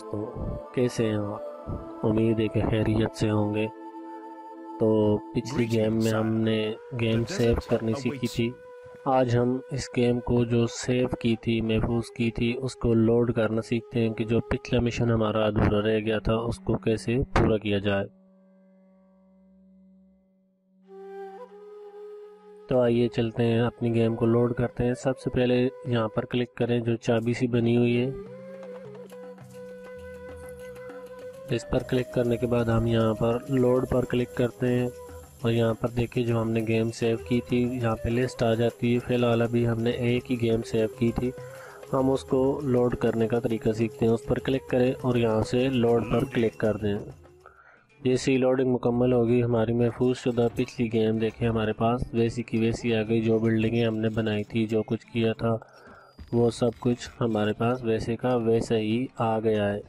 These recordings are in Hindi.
तो कैसे हैं आप? उम्मीद है कि खैरियत से होंगे। तो पिछली गेम में हमने गेम सेव करनी सीखी थी। आज हम इस गेम को जो सेव की थी, महफूज की थी, उसको लोड करना सीखते हैं कि जो पिछला मिशन हमारा अधूरा रह गया था उसको कैसे पूरा किया जाए। तो आइए चलते हैं, अपनी गेम को लोड करते हैं। सबसे पहले यहाँ पर क्लिक करें जो चाबी सी बनी हुई है, इस पर क्लिक करने के बाद हम यहाँ पर लोड पर क्लिक करते हैं और यहाँ पर देखिए जो हमने गेम सेव की थी यहाँ पे लिस्ट आ जाती है। फ़िलहाल अभी हमने एक ही गेम सेव की थी, हम उसको लोड करने का तरीका सीखते हैं। उस पर क्लिक करें और यहाँ से लोड पर क्लिक कर दें। जैसे ही लोडिंग मुकम्मल होगी हमारी महफूज शुदा पिछली गेम देखें हमारे पास वैसी की वैसी आ गई। जो बिल्डिंगें हमने बनाई थी, जो कुछ किया था, वो सब कुछ हमारे पास वैसे का वैसा ही आ गया है।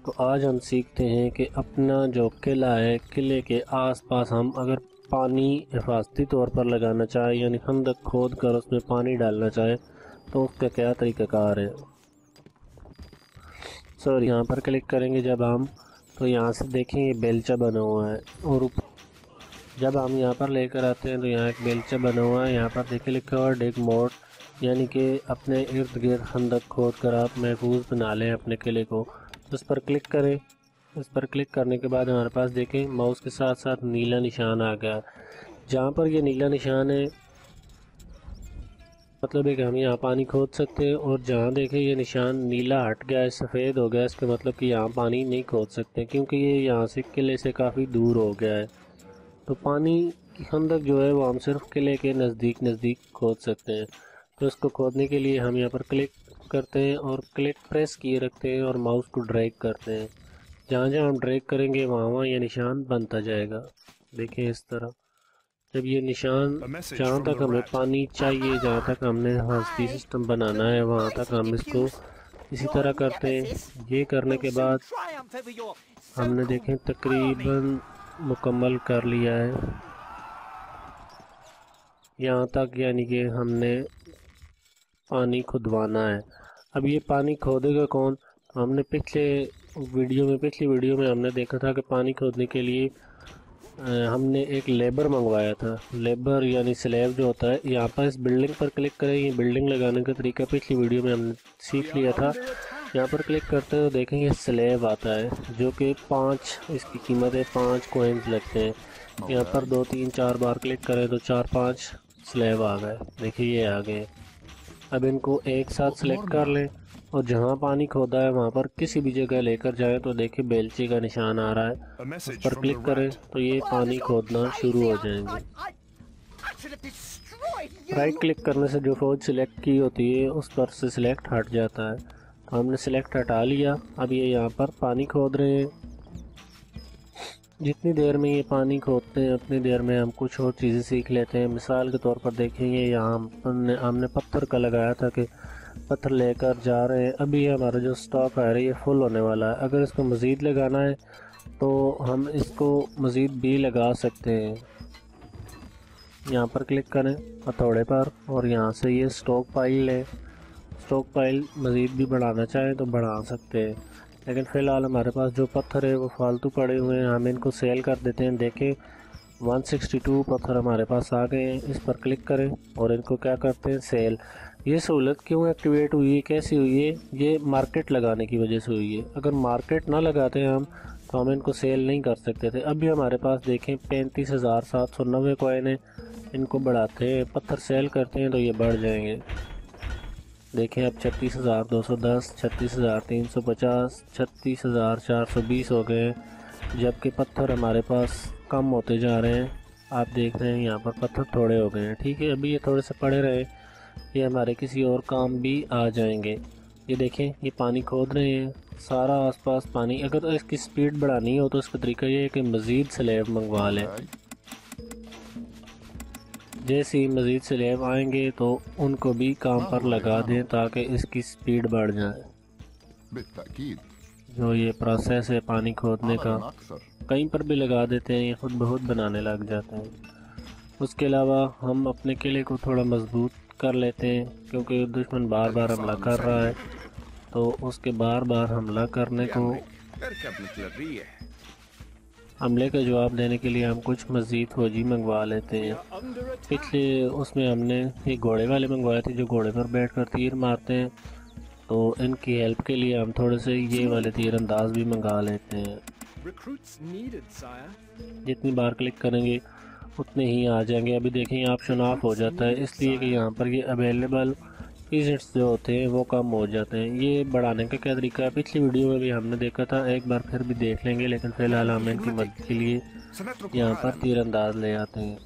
तो आज हम सीखते हैं कि अपना जो किला है, किले के आसपास हम अगर पानी हिफाजती तौर पर लगाना चाहे, यानी खंदक खोद कर उसमें पानी डालना चाहे, तो उसका क्या तरीक़ाकार है। सर यहाँ पर क्लिक करेंगे जब हम, तो यहाँ से देखें ये बेलचा बना हुआ है और जब हम यहाँ पर लेकर आते हैं तो यहाँ एक बेलचा बना हुआ है। यहाँ पर देखिए लिखा हुआ है डिग मोड, यानी कि अपने इर्द गिर्द खंदक खोद कर आप महफूज बना लें अपने किले को। उस पर क्लिक करें। इस पर क्लिक करने के बाद हमारे पास देखें माउस के साथ साथ नीला निशान आ गया। जहाँ पर ये नीला निशान है मतलब है कि हम यहाँ पानी खोद सकते हैं, और जहाँ देखें ये निशान नीला हट गया है, सफ़ेद हो गया है, इसका मतलब कि यहाँ पानी नहीं खोद सकते क्योंकि ये यहाँ से किले से काफ़ी दूर हो गया है। तो पानी की खंदक जो है वो हम सिर्फ किले के नज़दीक खोद सकते हैं। तो इसको खोदने के लिए हम यहाँ पर क्लिक करते हैं और क्लिक प्रेस किए रखते हैं और माउस को ड्रैग करते हैं। जहाँ जहाँ हम ड्रैग करेंगे वहाँ वहाँ ये निशान बनता जाएगा। देखिए इस तरह जब ये निशान, जहाँ तक हमें पानी चाहिए, जहाँ तक हमने हिफाजती सिस्टम बनाना है, वहाँ तक हम इसको इसी तरह करते हैं। ये करने के बाद हमने देखें तकरीबन मुकम्मल कर लिया है यहाँ तक, यानी कि हमने पानी खुदवाना है। अब ये पानी खोदेगा कौन? हमने पिछली वीडियो में हमने देखा था कि पानी खोदने के लिए हमने एक लेबर मंगवाया था। लेबर यानी स्लैब जो होता है। यहाँ पर इस बिल्डिंग पर क्लिक करें, ये बिल्डिंग लगाने का तरीका पिछली वीडियो में हमने सीख लिया था। यहाँ पर क्लिक करते हैं तो देखेंगे स्लैब आता है जो कि 5, इसकी कीमत है 5 कॉइन्स लगते हैं। यहाँ पर 2 3 4 बार क्लिक करें तो 4 5 स्लैब आ गए। देखिए ये आ गए। अब इनको एक साथ सेलेक्ट कर लें और जहाँ पानी खोदा है वहाँ पर किसी भी जगह लेकर जाएं तो देखिए बेलचे का निशान आ रहा है। उस पर क्लिक करें तो ये पानी खोदना शुरू हो जाएंगे। राइट क्लिक करने से जो फौज सिलेक्ट की होती है उस पर से सिलेक्ट हट जाता है। तो हमने सिलेक्ट हटा लिया। अब ये यहाँ पर पानी खोद रहे हैं। जितनी देर में ये पानी खोदते हैं उतनी देर में हम कुछ और चीज़ें सीख लेते हैं। मिसाल के तौर पर देखेंगे यहाँ हमने पत्थर का लगाया था कि पत्थर लेकर जा रहे हैं। अभी हमारा जो स्टॉक आ रहा है ये फुल होने वाला है। अगर इसको मज़ीद लगाना है तो हम इसको मज़ीद भी लगा सकते हैं। यहाँ पर क्लिक करें हथौड़े पर और यहाँ से ये स्टॉक पाइल लें। स्टॉक पाइल मज़ीद भी बढ़ाना चाहें तो बढ़ा सकते हैं, लेकिन फ़िलहाल हमारे पास जो पत्थर है वो फालतू पड़े हुए हैं, हम इनको सेल कर देते हैं। देखें 162 पत्थर हमारे पास आ गए हैं। इस पर क्लिक करें और इनको क्या करते हैं, सेल। ये सहूलत क्यों एक्टिवेट हुई है, कैसी हुई है? ये मार्केट लगाने की वजह से हुई है। अगर मार्केट ना लगाते हैं हम तो हम इनको सेल नहीं कर सकते थे। अभी हमारे पास देखें 35,790 कॉइन है। इनको बढ़ाते हैं, पत्थर सेल करते हैं तो ये बढ़ जाएंगे। देखें अब 36,210, 36,350, 36,420 हो गए, जबकि पत्थर हमारे पास कम होते जा रहे हैं। आप देख रहे हैं यहाँ पर पत्थर थोड़े हो गए हैं। ठीक है, अभी ये थोड़े से पड़े रहे, ये हमारे किसी और काम भी आ जाएंगे। ये देखें ये पानी खोद रहे हैं, सारा आसपास पानी। अगर इसकी स्पीड बढ़ानी हो तो इसका तरीका ये है कि मज़ीद स्लैब मंगवा लें। जैसे ही मज़ीद स्लैब आएंगे तो उनको भी काम पर लगा दें ताकि इसकी स्पीड बढ़ जाए। जो ये प्रोसेस है पानी खोदने का, कहीं पर भी लगा देते हैं, ये खुद ब खुद बनाने लग जाते हैं। उसके अलावा हम अपने किले को थोड़ा मजबूत कर लेते हैं क्योंकि दुश्मन बार बार हमला कर रहा है। तो उसके बार बार हमला करने को, हमले का जवाब देने के लिए हम कुछ मज़ीद फौजी मंगवा लेते हैं। पिछले उसमें हमने ये घोड़े वाले मंगवाए थे जो घोड़े पर बैठ कर तीर मारते हैं, तो इनकी हेल्प के लिए हम थोड़े से ये वाले तीर अंदाज भी मंगा लेते हैं। जितनी बार क्लिक करेंगे उतने ही आ जाएंगे। अभी देखें ऑप्शन ऑफ हो जाता है, इसलिए कि यहाँ पर ये अवेलेबल पीसेट्स जो होते हैं वो कम हो जाते हैं। ये बढ़ाने का क्या तरीका है पिछली वीडियो में भी हमने देखा था, एक बार फिर भी देख लेंगे, लेकिन फ़िलहाल हम इनकी मदद के लिए यहाँ पर तीरंदाज ले आते हैं।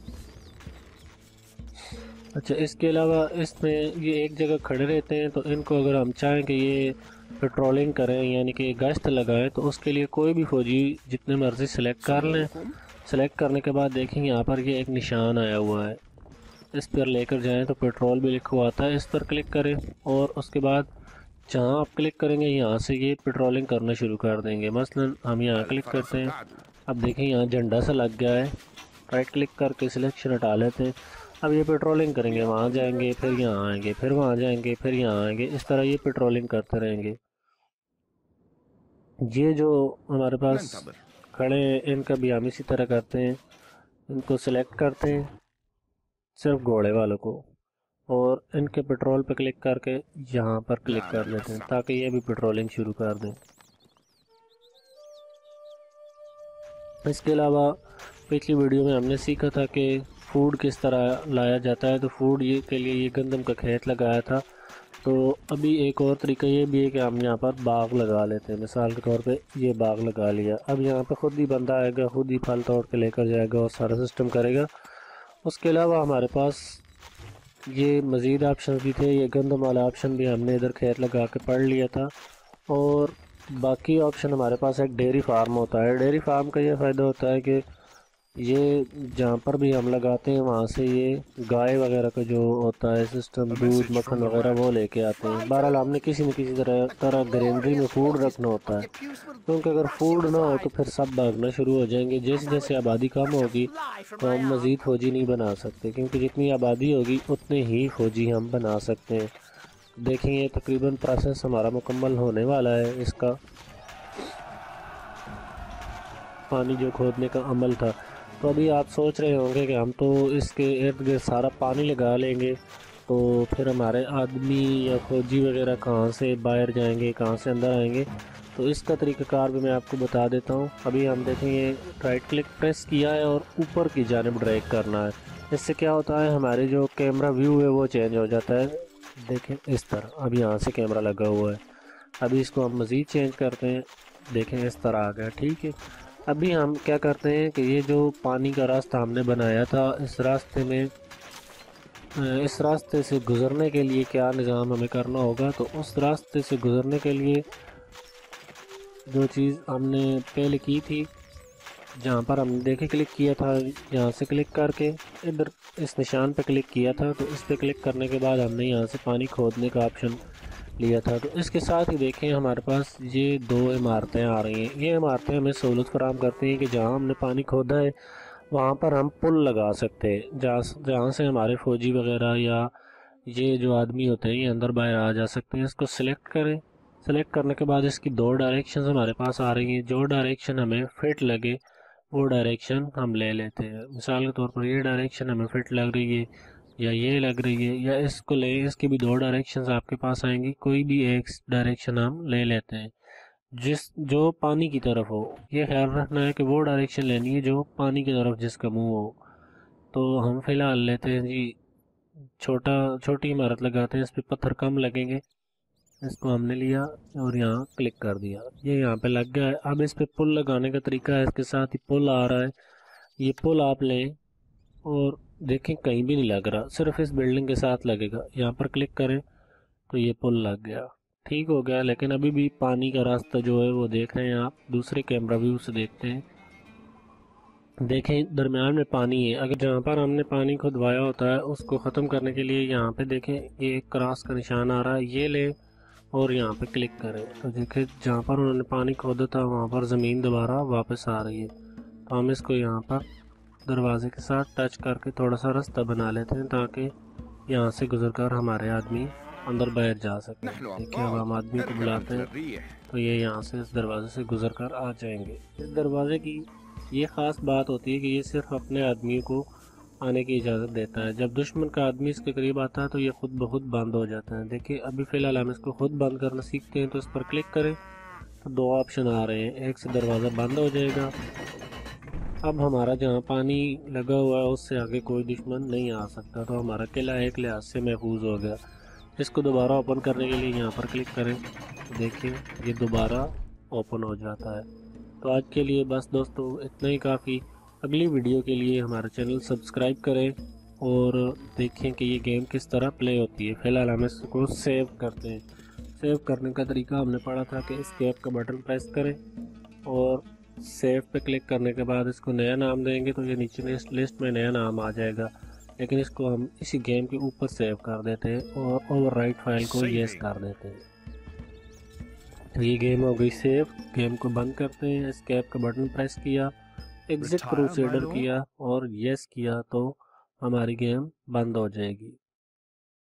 अच्छा, इसके अलावा इसमें ये एक जगह खड़े रहते हैं, तो इनको अगर हम चाहें कि ये पेट्रोलिंग करें यानी कि गश्त लगाएं, तो उसके लिए कोई भी फ़ौजी जितने मर्ज़ी सेलेक्ट कर लें। सेलेक्ट करने के बाद देखेंगे यहाँ पर ये एक निशान आया हुआ है, इस पर लेकर जाएं तो पेट्रोल भी लिखा हुआ आता है। इस पर क्लिक करें और उसके बाद जहाँ आप क्लिक करेंगे यहाँ से ये पेट्रोलिंग करना शुरू कर देंगे। मसलन हम यहाँ क्लिक करते हैं, अब देखें यहाँ झंडा सा लग गया है, राइट क्लिक करके सिलेक्शन हटा लेते हैं। अब ये पेट्रोलिंग करेंगे, वहाँ जाएंगे, फिर यहाँ आएंगे, फिर वहाँ जाएंगे, फिर यहाँ आएंगे, इस तरह ये पेट्रोलिंग करते रहेंगे। ये जो हमारे पास खड़े हैं इनका भी हम इसी तरह करते हैं, इनको सेलेक्ट करते हैं सिर्फ घोड़े वालों को, और इनके पेट्रोल पर क्लिक करके यहाँ पर क्लिक कर लेते हैं ताकि ये भी पेट्रोलिंग शुरू कर दें। इसके अलावा पिछली वीडियो में हमने सीखा था कि फूड किस तरह लाया जाता है, तो फूड ये के लिए ये गंदम का खेत लगाया था। तो अभी एक और तरीका ये भी है कि हम यहाँ पर बाग लगा लेते हैं। मिसाल के तौर पे ये बाग लगा लिया, अब यहाँ पे खुद ही बंदा आएगा, खुद ही फल तोड़ के लेकर जाएगा और सारा सिस्टम करेगा। उसके अलावा हमारे पास ये मज़ीद ऑप्शन भी थे, ये गंदम वाला ऑप्शन भी हमने इधर खेत लगा के पढ़ लिया था। और बाकी ऑप्शन हमारे पास एक डेयरी फार्म होता है। डेयरी फार्म का ये फ़ायदा होता है कि ये जहाँ पर भी हम लगाते हैं वहाँ से ये गाय वगैरह का जो होता है सिस्टम, दूध मक्खन वगैरह वो लेके आते हैं। बहरहाल हमने किसी न किसी तरह ग्रेनरी में फूड रखना होता है, क्योंकि अगर फूड ना हो तो फिर सब भागना शुरू हो जाएंगे। जैसे जैसे आबादी कम होगी तो हम मज़ीद फ़ौजी नहीं बना सकते, क्योंकि जितनी आबादी होगी उतने ही फ़ौजी हम बना सकते हैं। देखेंगे तकरीबन प्रोसेस हमारा मुकम्मल होने वाला है। इसका पानी जो खोदने का अमल था, तो अभी आप सोच रहे होंगे कि हम तो इसके इर्द गिर्द सारा पानी लगा लेंगे, तो फिर हमारे आदमी या फौजी वगैरह कहाँ से बाहर जाएंगे, कहाँ से अंदर आएंगे। तो इसका तरीक़ाकार भी मैं आपको बता देता हूँ। अभी हम देखेंगे राइट क्लिक प्रेस किया है और ऊपर की जानिब ड्रैग करना है। इससे क्या होता है, हमारे जो कैमरा व्यू है वो चेंज हो जाता है। देखें इस तरह, अब यहाँ से कैमरा लगा हुआ है। अभी इसको हम मज़ीद चेंज करते हैं, देखें इस तरह आ गया, ठीक है। अभी हम क्या करते हैं कि ये जो पानी का रास्ता हमने बनाया था, इस रास्ते से गुज़रने के लिए क्या निज़ाम हमें करना होगा। तो उस रास्ते से गुज़रने के लिए जो चीज़ हमने पहले की थी, जहाँ पर हमने देखे क्लिक किया था, यहाँ से क्लिक करके इधर इस निशान पर क्लिक किया था, तो इस पर क्लिक करने के बाद हमने यहाँ से पानी खोदने का ऑप्शन लिया था। तो इसके साथ ही देखें हमारे पास ये दो इमारतें आ रही हैं। ये इमारतें हमें सहूलत फराहम करती हैं कि जहाँ हमने पानी खोदा है वहाँ पर हम पुल लगा सकते हैं, जहाँ से हमारे फ़ौजी वगैरह या ये जो आदमी होते हैं ये अंदर बाहर आ जा सकते हैं। इसको सिलेक्ट करें, सेलेक्ट करने के बाद इसकी दो डायरेक्शन हमारे पास आ रही हैं। जो डायरेक्शन हमें फिट लगे वो डायरेक्शन हम ले लेते हैं। मिसाल के तौर पर ये डायरेक्शन हमें फिट लग रही है या ये लग रही है, या इसको ले, इसकी भी दो डायरेक्शंस आपके पास आएंगी, कोई भी एक डायरेक्शन हम ले लेते हैं जो पानी की तरफ हो। ये ख्याल रखना है कि वो डायरेक्शन लेनी है जो पानी की तरफ जिसका मुंह हो। तो हम फिलहाल लेते हैं जी छोटी इमारत लगाते हैं, इस पर पत्थर कम लगेंगे। इसको हमने लिया और यहाँ क्लिक कर दिया, ये यहाँ पे लग गया है। अब इस पे पुल लगाने का तरीका है, इसके साथ ही पुल आ रहा है, ये पुल आप लें और देखें कहीं भी नहीं लग रहा, सिर्फ इस बिल्डिंग के साथ लगेगा। यहाँ पर क्लिक करें तो ये पुल लग गया, ठीक हो गया। लेकिन अभी भी पानी का रास्ता जो है वो देख रहे हैं आप, दूसरे कैमरा व्यू से देखते हैं। देखें दरमियान में पानी है, अगर जहाँ पर हमने पानी खुदवाया होता है उसको ख़त्म करने के लिए यहाँ पे देखें ये एक क्रॉस का निशान आ रहा है, ये लें और यहाँ पे क्लिक करें। तो देखें जहाँ पर उन्होंने पानी खोदा था वहाँ पर ज़मीन दोबारा वापस आ रही है। तो हम इसको यहाँ पर दरवाजे के साथ टच करके थोड़ा सा रास्ता बना लेते हैं ताकि यहाँ से गुजरकर हमारे आदमी अंदर बाहर जा सकें। देखिए अब हम आदमी को बुलाते हैं तो ये यहाँ से इस दरवाज़े से गुजर कर आ जाएंगे। इस दरवाज़े की ये ख़ास बात होती है कि ये सिर्फ अपने आदमी को आने की इजाज़त देता है। जब दुश्मन का आदमी इसके करीब आता है तो ये खुद ब खुद बंद हो जाता है। देखिए अभी फ़िलहाल हम इसको खुद बंद करना सीखते हैं, तो इस पर क्लिक करें तो दो ऑप्शन आ रहे हैं, एक से दरवाज़ा बंद हो जाएगा। अब हमारा जहाँ पानी लगा हुआ है उससे आगे कोई दुश्मन नहीं आ सकता, तो हमारा किला एक लिहाज से महफूज हो गया। इसको दोबारा ओपन करने के लिए यहाँ पर क्लिक करें तो देखिए ये दोबारा ओपन हो जाता है। तो आज के लिए बस दोस्तों इतना ही काफ़ी। अगली वीडियो के लिए हमारा चैनल सब्सक्राइब करें और देखें कि ये गेम किस तरह प्ले होती है। फ़िलहाल हम इसको सेव करते हैं। सेव करने का तरीका हमने पढ़ा था कि एस्केप का बटन प्रेस करें और सेव पे क्लिक करने के बाद इसको नया नाम देंगे तो ये नीचे लिस्ट में नया नाम आ जाएगा, लेकिन इसको हम इसी गेम के ऊपर सेव कर देते हैं और ओवरराइट फाइल को येस कर देते हैं। तो ये गेम हो गई सेव। गेम को बंद करते हैं, एस्केप का बटन प्रेस किया, एग्जिट क्रूसेडर किया और येस किया तो हमारी गेम बंद हो जाएगी।